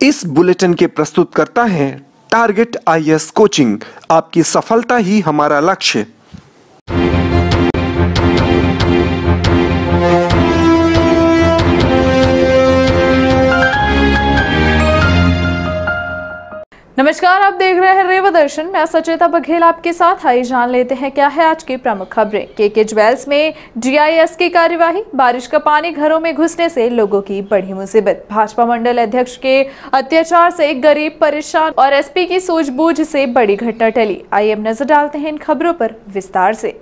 इस बुलेटिन के प्रस्तुतकर्ता हैं टारगेट IAS कोचिंग। आपकी सफलता ही हमारा लक्ष्य। नमस्कार, आप देख रहे हैं रेवा दर्शन। मैं सचेता बघेल आपके साथ। आइए जान लेते हैं क्या है आज की प्रमुख खबरें। के ज्वेल्स में GIS की कार्यवाही। बारिश का पानी घरों में घुसने से लोगों की बड़ी मुसीबत। भाजपा मंडल अध्यक्ष के अत्याचार से गरीब परेशान और SP की सूझबूझ से बड़ी घटना टली। आइए अब नजर डालते हैं इन खबरों पर विस्तार से।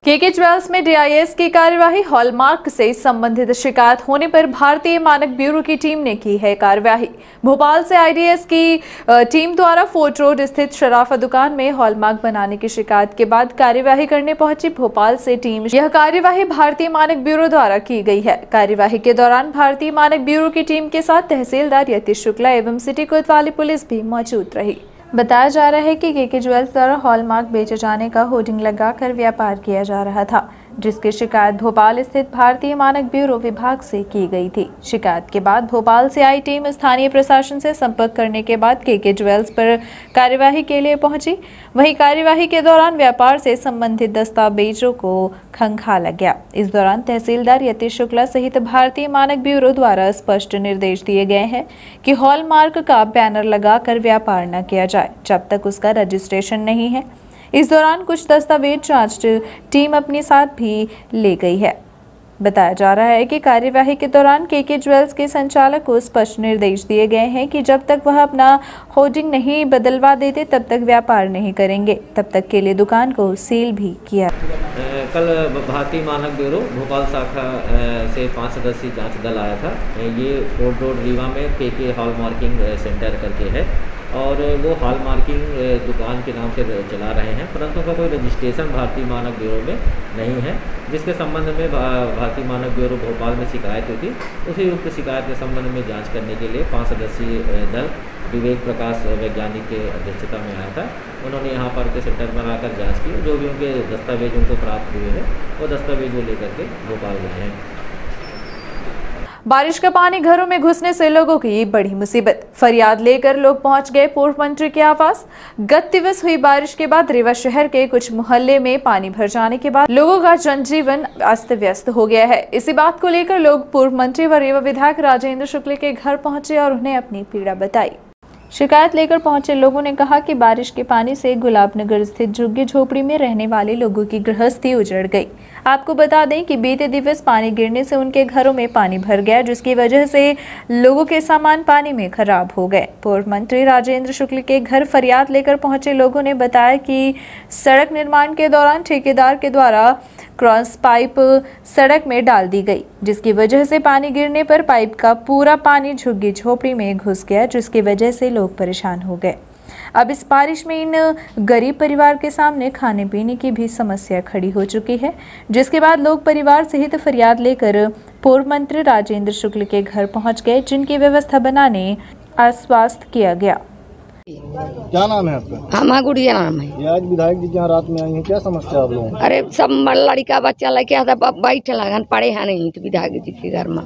के ज्वेल्स में DIS की कार्यवाही। हॉलमार्क से संबंधित शिकायत होने पर भारतीय मानक ब्यूरो की टीम ने की है कार्यवाही। भोपाल से IDS की टीम द्वारा फोर्ट रोड स्थित शराफा दुकान में हॉलमार्क बनाने की शिकायत के बाद कार्यवाही करने पहुंची भोपाल से टीम। यह कार्यवाही भारतीय मानक ब्यूरो द्वारा की गई है। कार्यवाही के दौरान भारतीय मानक ब्यूरो की टीम के साथ तहसीलदार यतीश शुक्ला एवं सिटी कोतवाली पुलिस भी मौजूद रही। बताया जा रहा है कि के ज्वेल्स द्वारा हॉलमार्क बेचे जाने का होर्डिंग लगाकर व्यापार किया जा रहा था, जिसकी शिकायत भोपाल स्थित भारतीय मानक ब्यूरो विभाग से की गई थी। शिकायत के बाद भोपाल से आई टीम स्थानीय प्रशासन से संपर्क करने के बाद के ज्वेल्स पर कार्यवाही के लिए पहुंची। वहीं कार्यवाही के दौरान व्यापार से संबंधित दस्तावेजों को खंगाला गया। इस दौरान तहसीलदार यतीश शुक्ला सहित भारतीय मानक ब्यूरो द्वारा स्पष्ट निर्देश दिए गए हैं कि हॉलमार्क का बैनर लगाकर व्यापार न किया जाए जब तक उसका रजिस्ट्रेशन नहीं है। इस दौरान कुछ दस्तावेज जांच टीम अपने साथ भी ले गई है। बताया जा रहा है कि कार्यवाही के दौरान के ज्वेल्स के संचालक को स्पष्ट निर्देश दिए गए हैं कि जब तक वह अपना होर्डिंग नहीं बदलवा देते तब तक व्यापार नहीं करेंगे। तब तक के लिए दुकान को सील भी किया। कल भारतीय मानक ब्यूरो भोपाल शाखा से 5 सदस्यीय जांच दल आया था। ये फोर्ट रोड रीवा में के हॉल मार्किंग सेंटर करके है और वो हॉल मार्किंग दुकान के नाम से चला रहे हैं, परंतु उनका कोई रजिस्ट्रेशन भारतीय मानक ब्यूरो में नहीं है, जिसके संबंध में भारतीय मानक ब्यूरो भोपाल में शिकायत हुई थी। उसी उक्त शिकायत के संबंध में जांच करने के लिए 5 सदस्यीय दल विवेक प्रकाश वैज्ञानिक के अध्यक्षता में आया था। उन्होंने यहाँ पर के सेंटर में आकर जाँच की। जो भी उनके दस्तावेज उनको प्राप्त हुए हैं वो दस्तावेज वो लेकर के भोपाल गए हैं। बारिश का पानी घरों में घुसने से लोगों की बड़ी मुसीबत। फरियाद लेकर लोग पहुंच गए पूर्व मंत्री के आवास। गत दिवस हुई बारिश के बाद रीवा शहर के कुछ मोहल्ले में पानी भर जाने के बाद लोगों का जनजीवन अस्त व्यस्त हो गया है। इसी बात को लेकर लोग पूर्व मंत्री व रीवा विधायक राजेंद्र शुक्ल के घर पहुंचे और उन्हें अपनी पीड़ा बताई। शिकायत लेकर पहुंचे लोगों ने कहा कि बारिश के पानी से गुलाबनगर स्थित झुग्गी झोपड़ी में रहने वाले लोगों की गृहस्थी उजड़ गई। आपको बता दें कि बीते दिवस पानी गिरने से उनके घरों में पानी भर गया, जिसकी वजह से लोगों के सामान पानी में खराब हो गए। पूर्व मंत्री राजेंद्र शुक्ल के घर फरियाद लेकर पहुंचे लोगों ने बताया कि सड़क निर्माण के दौरान ठेकेदार के द्वारा क्रॉस पाइप सड़क में डाल दी गई, जिसकी वजह से पानी गिरने पर पाइप का पूरा पानी झुग्गी झोपड़ी में घुस गया, जिसकी वजह से लोग परेशान हो गए। अब इस बारिश में इन गरीब परिवार के सामने खाने पीने की भी समस्या खड़ी हो चुकी है, जिसके बाद लोग परिवार सहित फरियाद लेकर पूर्व मंत्री राजेंद्र शुक्ल के घर पहुंच गए, जिनकी व्यवस्था बनाने आश्वस्त किया गया। क्या नाम है आपका? हमारा गुड़िया नाम है। ये आज विधायक जी यहाँ रात में आई हैं, क्या समस्या आप लोगों को? अरे सब लड़का बच्चा लेके आता बैठे लगन पड़े हैं नहीं तो विधायक जी के घर में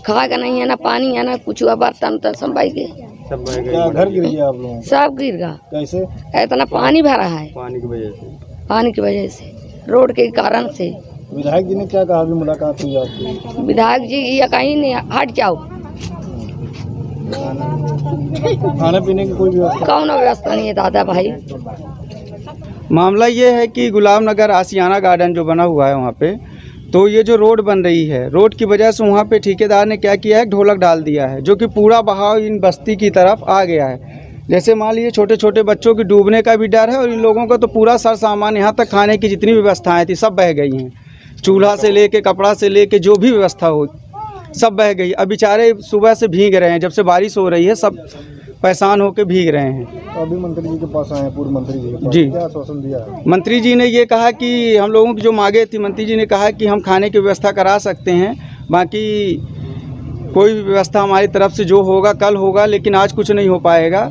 खाएगा नहीं है, ना पानी है, ना कुछ बर्तन तो सब बह गए। क्या घर गिर गया आप लोगों? सब गिर गया। कैसे? इतना पानी भरा है। पानी की वजह से? पानी की वजह से, रोड के कारण से। विधायक जी ने क्या कहा? अभी मुलाकात हुई आपकी? विधायक जी ये कहीं नहीं हट जाओ। खाने पीने की कोई व्यवस्था? कौन व्यवस्था नहीं है दादा भाई। मामला ये है कि गुलाबनगर आशियाना गार्डन जो बना हुआ है वहाँ पे, तो ये जो रोड बन रही है, रोड की वजह से वहाँ पे ठेकेदार ने क्या किया है, ढोलक डाल दिया है, जो कि पूरा बहाव इन बस्ती की तरफ आ गया है। जैसे मान लीजिए छोटे छोटे बच्चों की डूबने का भी डर है और इन लोगों का तो पूरा सर सामान यहाँ तक खाने की जितनी व्यवस्थाएँ थी सब बह गई हैं। चूल्हा से लेके कपड़ा से लेके जो भी व्यवस्था हो सब बह गई। अब बेचारे सुबह से भीग रहे हैं, जब से बारिश हो रही है सब परेशान होकर भीग रहे हैं। तो अभी मंत्री जी के पास आए हैं, पूर्व मंत्री जी के पास, जी क्या आश्वासन दिया है? मंत्री जी ने ये कहा कि हम लोगों की जो मांगे थी, मंत्री जी ने कहा कि हम खाने की व्यवस्था करा सकते हैं, बाकी कोई भी व्यवस्था हमारी तरफ से जो होगा कल होगा, लेकिन आज कुछ नहीं हो पाएगा।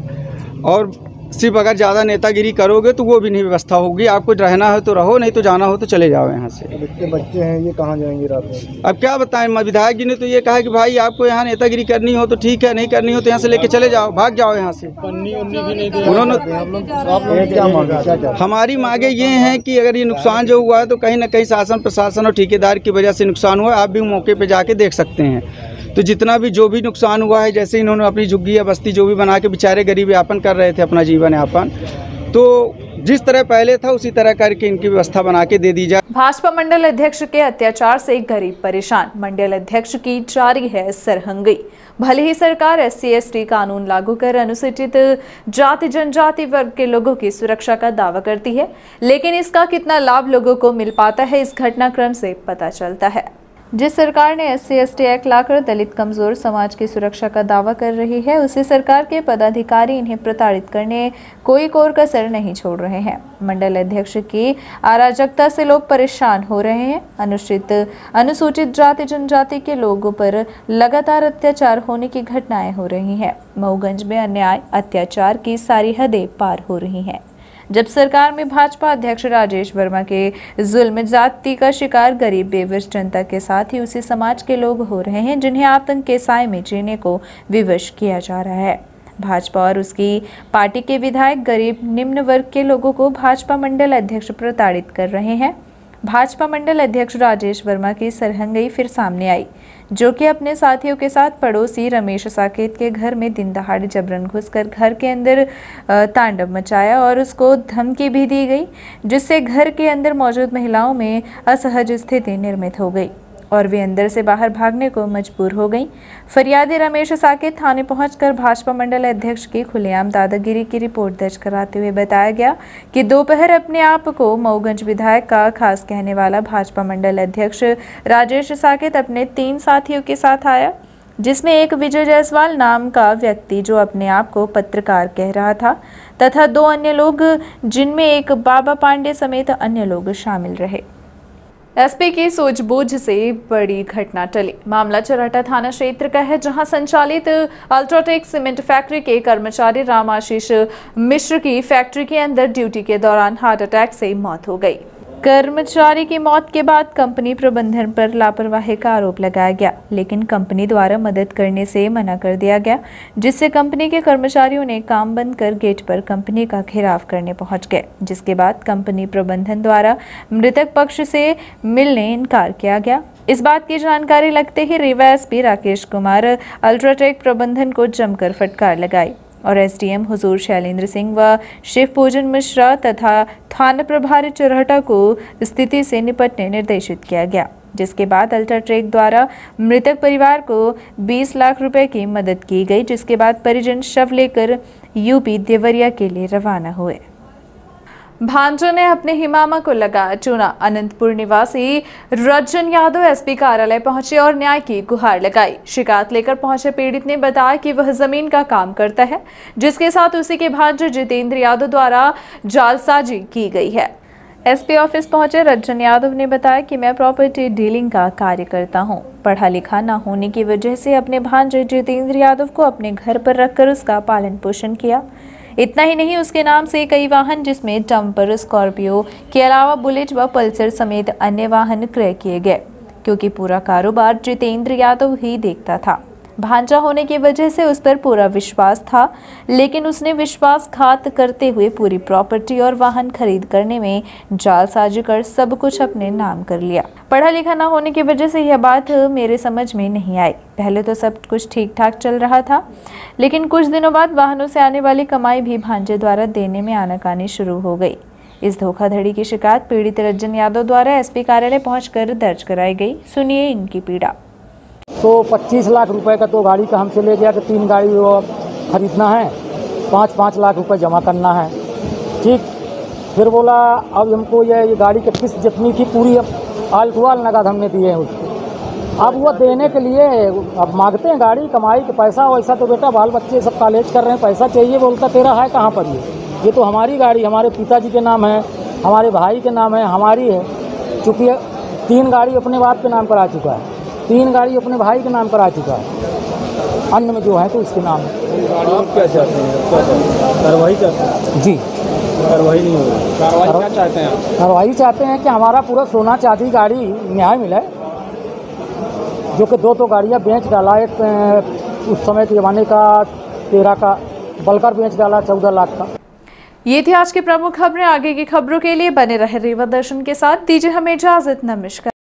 और सिर्फ अगर ज़्यादा नेतागिरी करोगे तो वो भी नहीं व्यवस्था होगी। आपको रहना है तो रहो, नहीं तो जाना हो तो चले जाओ यहाँ से। अब इतने बच्चे हैं, ये कहाँ जाएंगे रात में? अब क्या बताएं, विधायक जी ने तो ये कहा कि भाई आपको यहाँ नेतागिरी करनी हो तो ठीक है, नहीं करनी हो तो यहाँ से लेके चले जाओ, भाग जाओ यहाँ से। उन्होंने क्या मांगे, क्या हमारी मांगे ये हैं कि अगर ये नुकसान जो हुआ है तो कहीं ना कहीं शासन प्रशासन और ठेकेदार की वजह से नुकसान हुआ है। आप भी मौके पे जाके देख सकते हैं। तो जितना भी जो भी नुकसान हुआ है, जैसे इन्होंने अपनी झुग्गी या बस्ती जो भी बना के बेचारे गरीब यापन कर रहे थे अपना जीवन यापन, तो जिस तरह पहले था उसी तरह करके इनकी व्यवस्था बना के दे दी जाए। भाजपा मंडल अध्यक्ष के अत्याचार से गरीब परेशान, मंडल अध्यक्ष की जारी है सरहंगी। भले ही सरकार SC/ST कानून लागू कर अनुसूचित जाति जनजाति वर्ग के लोगों की सुरक्षा का दावा करती है, लेकिन इसका कितना लाभ लोगों को मिल पाता है इस घटनाक्रम से पता चलता है। जिस सरकार ने SC/ST एक्ट लाकर दलित कमजोर समाज की सुरक्षा का दावा कर रही है, उसी सरकार के पदाधिकारी इन्हें प्रताड़ित करने कोई कोर कसर नहीं छोड़ रहे हैं। मंडल अध्यक्ष की अराजकता से लोग परेशान हो रहे हैं। अनुसूचित जाति जनजाति के लोगों पर लगातार अत्याचार होने की घटनाएं हो रही हैं। मऊगंज में अन्याय अत्याचार की सारी हदें पार हो रही हैं। जब सरकार में भाजपा अध्यक्ष राजेश वर्मा के जुल्म जाति का शिकार गरीब बेवश जनता के साथ ही उसी समाज के लोग हो रहे हैं, जिन्हें आतंक के साए में जीने को विवश किया जा रहा है। भाजपा और उसकी पार्टी के विधायक गरीब निम्न वर्ग के लोगों को भाजपा मंडल अध्यक्ष प्रताड़ित कर रहे हैं। भाजपा मंडल अध्यक्ष राजेश वर्मा की सरहंगी फिर सामने आई, जो कि अपने साथियों के साथ पड़ोसी रमेश साकेत के घर में दिन दहाड़े जबरन घुसकर घर के अंदर तांडव मचाया और उसको धमकी भी दी गई, जिससे घर के अंदर मौजूद महिलाओं में असहज स्थिति निर्मित हो गई और वे अंदर से बाहर भागने को मजबूर हो गई। फरियादी रमेश साकेत थाने पहुंचकर भाजपा मंडल अध्यक्ष की खुलेआम दादागिरी की रिपोर्ट दर्ज कराते हुए बताया गया कि दोपहर अपने आप को मऊगंज विधायक का खास कहने वाला भाजपा मंडल अध्यक्ष राजेश साकेत अपने 3 साथियों के साथ आया, जिसमें एक विजय जायसवाल नाम का व्यक्ति जो अपने आप को पत्रकार कह रहा था तथा 2 अन्य लोग, जिनमें एक बाबा पांडे समेत अन्य लोग शामिल रहे। एसपी की सूझबूझ से बड़ी घटना टली। मामला चरहटा थाना क्षेत्र का है, जहां संचालित अल्ट्राटेक सीमेंट फैक्ट्री के कर्मचारी राम आशीष मिश्र की फैक्ट्री के अंदर ड्यूटी के दौरान हार्ट अटैक से मौत हो गई। कर्मचारी की मौत के बाद कंपनी प्रबंधन पर लापरवाही का आरोप लगाया गया, लेकिन कंपनी द्वारा मदद करने से मना कर दिया गया, जिससे कंपनी के कर्मचारियों ने काम बंद कर गेट पर कंपनी का घेराव करने पहुंच गए, जिसके बाद कंपनी प्रबंधन द्वारा मृतक पक्ष से मिलने इनकार किया गया। इस बात की जानकारी लगते ही रीवा एसपी राकेश कुमार अल्ट्राटेक प्रबंधन को जमकर फटकार लगाई और एसडीएम हुजूर शैलेंद्र सिंह व शिव पूजन मिश्रा तथा थाना प्रभारी चरहटा को स्थिति से निपटने निर्देशित किया गया, जिसके बाद अल्ट्राटेक द्वारा मृतक परिवार को 20 लाख रुपए की मदद की गई, जिसके बाद परिजन शव लेकर यूपी देवरिया के लिए रवाना हुए। भांजों ने अपने हिमामा को लगाया चूना। अनंतपुर निवासी रज्जन यादव एसपी कार्यालय पहुंचे और न्याय की गुहार लगाई। शिकायत लेकर पहुंचे पीड़ित ने बताया कि वह जमीन का काम करता है, जिसके साथ उसी के भांजे जितेंद्र यादव द्वारा जालसाजी की गई है। एसपी ऑफिस पहुंचे रज्जन यादव ने बताया कि मैं प्रॉपर्टी डीलिंग का कार्य करता हूं। पढ़ा लिखा न होने की वजह से अपने भांजे जितेंद्र यादव को अपने घर पर रखकर उसका पालन पोषण किया। इतना ही नहीं, उसके नाम से कई वाहन जिसमें डंपर, स्कॉर्पियो के अलावा बुलेट व पल्सर समेत अन्य वाहन क्रय किए गए, क्योंकि पूरा कारोबार जितेंद्र यादव ही देखता था। भांजा होने की वजह से उस पर पूरा विश्वास था, लेकिन उसने विश्वासघात करते हुए पूरी प्रॉपर्टी और वाहन खरीद करने में जालसाजी कर सब कुछ अपने नाम कर लिया। पढ़ा लिखा न होने की वजह से यह बात मेरे समझ में नहीं आई। पहले तो सब कुछ ठीक ठाक चल रहा था, लेकिन कुछ दिनों बाद वाहनों से आने वाली कमाई भी भांजे द्वारा देने में आनाकानी शुरू हो गई। इस धोखाधड़ी की शिकायत पीड़ित रज्जन यादव द्वारा एसपी कार्यालय पहुंचकर दर्ज कराई गई। सुनिए इनकी पीड़ा। तो 25 लाख रुपए का तो गाड़ी का हमसे ले गया कि 3 गाड़ी वो खरीदना है, 5-5 लाख रुपए जमा करना है। ठीक, फिर बोला अब हमको ये गाड़ी की किस्त जितनी थी पूरी आल टू आल नगद हमने दिए हैं उसको। अब वो देने के लिए अब मांगते हैं गाड़ी, कमाई के पैसा वैसा तो बेटा बाल बच्चे सब कॉलेज कर रहे हैं, पैसा चाहिए। बोलता तेरा है कहाँ पर ये तो हमारी गाड़ी हमारे पिताजी के नाम है, हमारे भाई के नाम है, हमारी है। चूँकि 3 गाड़ी अपने बाप के नाम पर आ चुका है, 3 गाड़ी अपने भाई के नाम पर आ चुका है, अन्य में जो है तो उसके नाम है। आप क्या चाहते हैं? कार्रवाई चाहते हैं? जी, कार्रवाई नहीं हो रही। कार्रवाई क्या चाहते हैं आप? कार्रवाई चाहते हैं कि हमारा पूरा सोना चांदी गाड़ी न्याय मिले, जो कि दो गाड़ियाँ बेच डाला। एक उस समय के ज़माने का 13 का बलकर बेच डाला 14 लाख का। ये थी आज की प्रमुख खबरें। आगे की खबरों के लिए बने रहे रीवा दर्शन के साथ। दीजिए हमें इजाजत। नमस्कार।